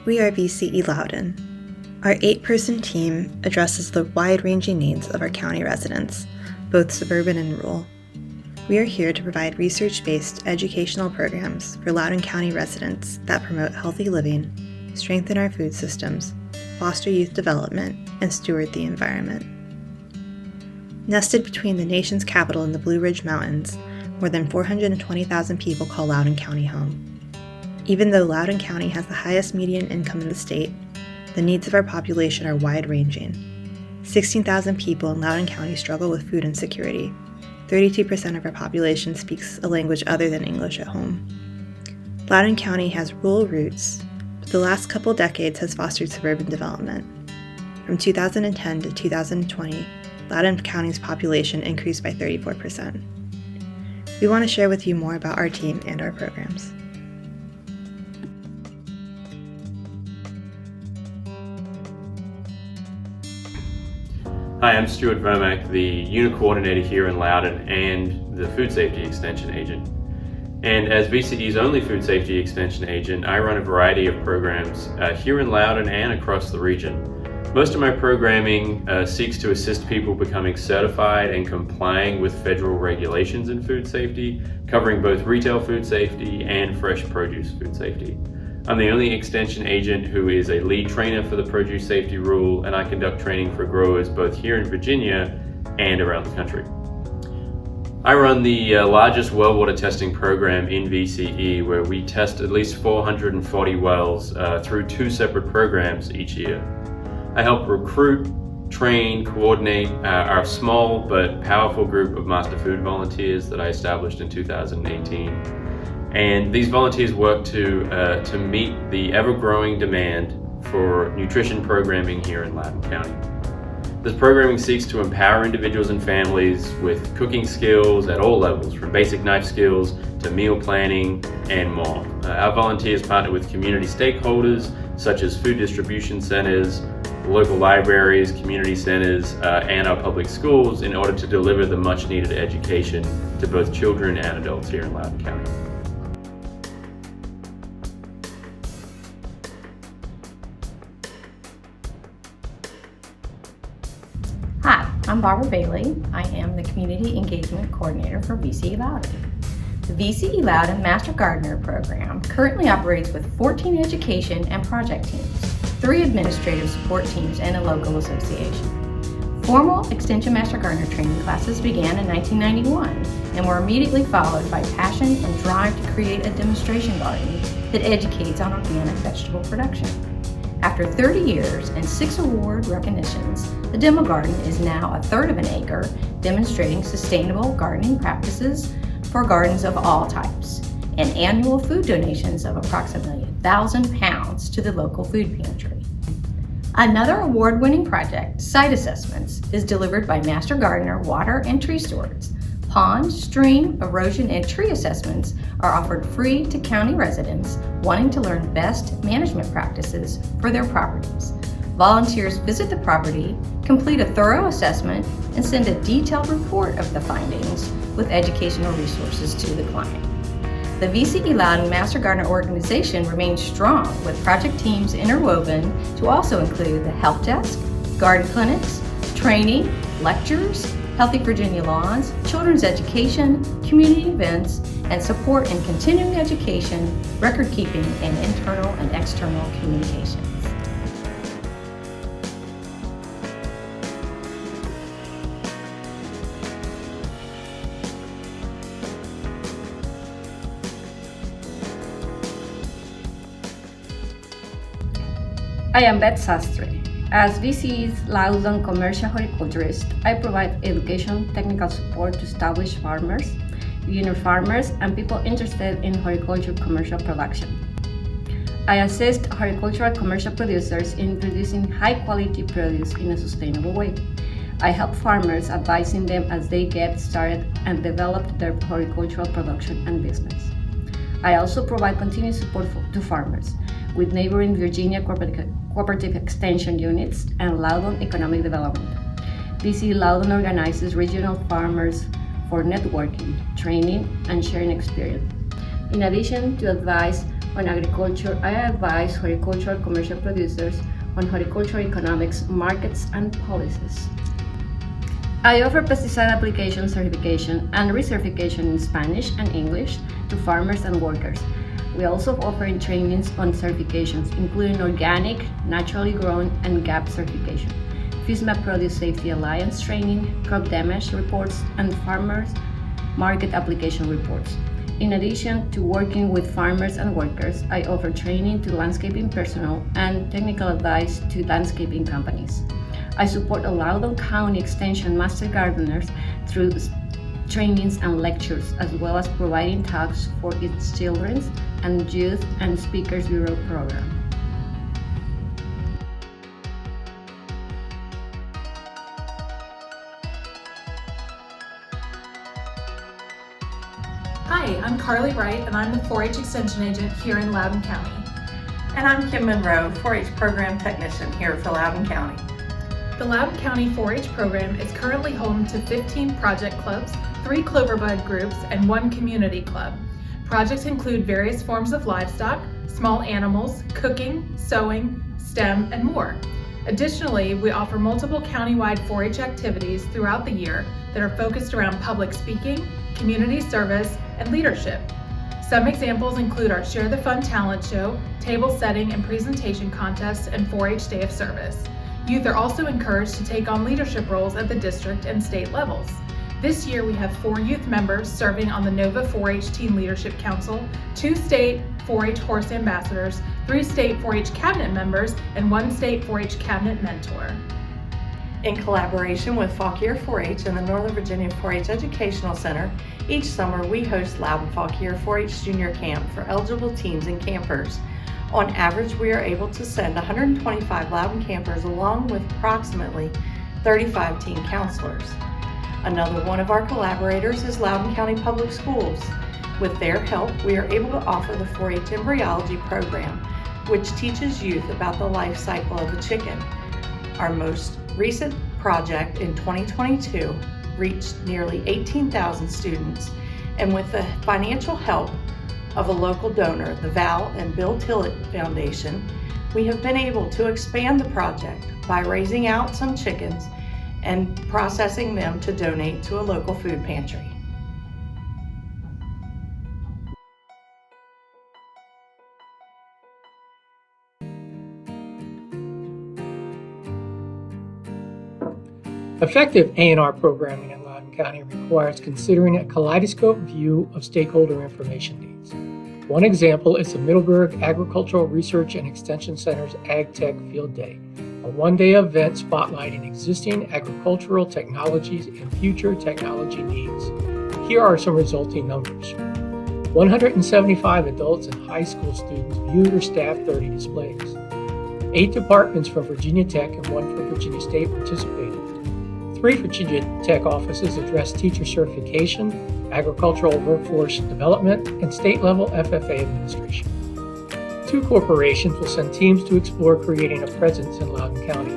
We are VCE Loudoun. Our 8-person team addresses the wide-ranging needs of our county residents, both suburban and rural. We are here to provide research-based educational programs for Loudoun County residents that promote healthy living, strengthen our food systems, foster youth development, and steward the environment. Nested between the nation's capital and the Blue Ridge Mountains, more than 420,000 people call Loudoun County home. Even though Loudoun County has the highest median income in the state, the needs of our population are wide-ranging. 16,000 people in Loudoun County struggle with food insecurity. 32% of our population speaks a language other than English at home. Loudoun County has rural roots, but the last couple decades has fostered suburban development. From 2010 to 2020, Loudoun County's population increased by 34%. We want to share with you more about our team and our programs. Hi, I'm Steward, the unit coordinator here in Loudoun and the food safety extension agent. And as VCE's only food safety extension agent, I run a variety of programs here in Loudoun and across the region. Most of my programming seeks to assist people becoming certified and complying with federal regulations in food safety, covering both retail food safety and fresh produce food safety. I'm the only extension agent who is a lead trainer for the produce safety rule, and I conduct training for growers both here in Virginia and around the country. I run the largest well water testing program in VCE, where we test at least 440 wells through 2 separate programs each year. I help recruit, train, coordinate our small but powerful group of Master Food volunteers that I established in 2018. And these volunteers work to meet the ever-growing demand for nutrition programming here in Loudoun County. This programming seeks to empower individuals and families with cooking skills at all levels, from basic knife skills to meal planning and more. Our volunteers partner with community stakeholders such as food distribution centers, local libraries, community centers, and our public schools in order to deliver the much needed education to both children and adults here in Loudoun County. Hi, I'm Barbara Bailey. I am the Community Engagement Coordinator for VCE Loudoun. The VCE Loudoun Master Gardener program currently operates with 14 education and project teams, 3 administrative support teams, and a local association. Formal Extension Master Gardener training classes began in 1991 and were immediately followed by passion and drive to create a demonstration garden that educates on organic vegetable production. After 30 years and 6 award recognitions, the demo garden is now 1/3 of an acre, demonstrating sustainable gardening practices for gardens of all types, and annual food donations of approximately 1,000 pounds to the local food pantry. Another award-winning project, Site Assessments, is delivered by Master Gardener Water and Tree Stewards. Pond, stream, erosion, and tree assessments are offered free to county residents wanting to learn best management practices for their properties. Volunteers visit the property, complete a thorough assessment, and send a detailed report of the findings with educational resources to the client. The VCE Loudoun Master Gardener organization remains strong, with project teams interwoven to also include the help desk, garden clinics, training, lectures, Healthy Virginia Lawns, children's education, community events, and support in continuing education, record keeping, and internal and external communications. I am Beth Sastre. As VCE's Loudoun commercial horticulturist, I provide education, technical support to established farmers, beginner farmers, and people interested in horticulture commercial production. I assist horticultural commercial producers in producing high-quality produce in a sustainable way. I help farmers, advising them as they get started and develop their horticultural production and business. I also provide continuous support to farmers with neighboring Virginia cooperative extension units and Loudoun economic development. VCE Loudoun organizes regional farmers for networking, training, and sharing experience. In addition to advise On agriculture, I advise horticultural commercial producers on horticultural economics, markets, and policies. I offer pesticide application certification and recertification in Spanish and English to farmers and workers. We also offer trainings on certifications, including organic, naturally grown, and GAP certification, FSMA Produce Safety Alliance training, crop damage reports, and farmers market application reports. In addition to working with farmers and workers, I offer training to landscaping personnel and technical advice to landscaping companies. I support the Loudoun County Extension Master Gardeners through trainings and lectures, as well as providing talks for its Children's and Youth and Speakers Bureau program. Hi, I'm Carly Wright, and I'm the 4-H Extension Agent here in Loudoun County. And I'm Kim Monroe, 4-H Program Technician here for Loudoun County. The Loudoun County 4-H program is currently home to 15 project clubs, 3 Cloverbud groups, and 1 community club. Projects include various forms of livestock, small animals, cooking, sewing, STEM, and more. Additionally, we offer multiple countywide 4-H activities throughout the year that are focused around public speaking, community service, and leadership. Some examples include our Share the Fun talent show, table setting and presentation contests, and 4-H Day of Service. Youth are also encouraged to take on leadership roles at the district and state levels. This year we have 4 youth members serving on the NOVA 4-H Teen Leadership Council, 2 state 4-H horse ambassadors, 3 state 4-H cabinet members, and 1 state 4-H cabinet mentor. In collaboration with Fauquier 4-H and the Northern Virginia 4-H Educational Center, each summer we host Loudoun Fauquier 4-H Junior Camp for eligible teens and campers. On average, we are able to send 125 Loudoun campers along with approximately 35 teen counselors. Another one of our collaborators is Loudoun County Public Schools. With their help, we are able to offer the 4-H embryology program, which teaches youth about the life cycle of a chicken. Our most recent project in 2022 reached nearly 18,000 students, and with the financial help of a local donor, the Val and Bill Tillett Foundation, we have been able to expand the project by raising out some chickens and processing them to donate to a local food pantry. Effective A&R programming in Loudoun County requires considering a kaleidoscope view of stakeholder information needs. One example is the Middleburg Agricultural Research and Extension Center's Ag Tech Field Day, a one-day event spotlighting existing agricultural technologies and future technology needs. Here are some resulting numbers. 175 adults and high school students viewed or staffed 30 displays. 8 departments from Virginia Tech and 1 from Virginia State participated. 3 Virginia Tech offices addressed teacher certification, agricultural workforce development, and state-level FFA administration. 2 corporations will send teams to explore creating a presence in Loudoun County.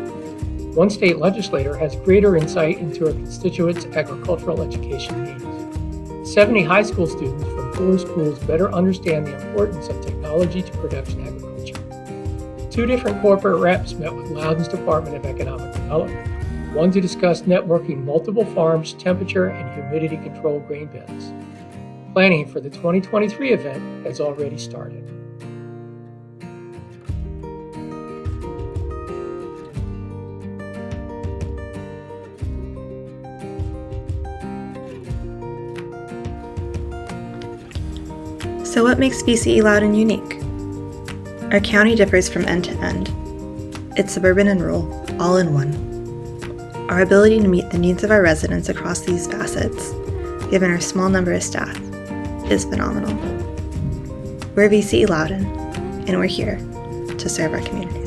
1 state legislator has greater insight into our constituents' agricultural education needs. 70 high school students from 4 schools better understand the importance of technology to production agriculture. 2 different corporate reps met with Loudoun's Department of Economic Development. 1 to discuss networking multiple farms' temperature and humidity control grain beds. Planning for the 2023 event has already started. So what makes VCE Loudoun unique? Our county differs from end to end. It's suburban and rural, all in one. Our ability to meet the needs of our residents across these facets, given our small number of staff, is phenomenal. We're VCE Loudoun, and we're here to serve our community.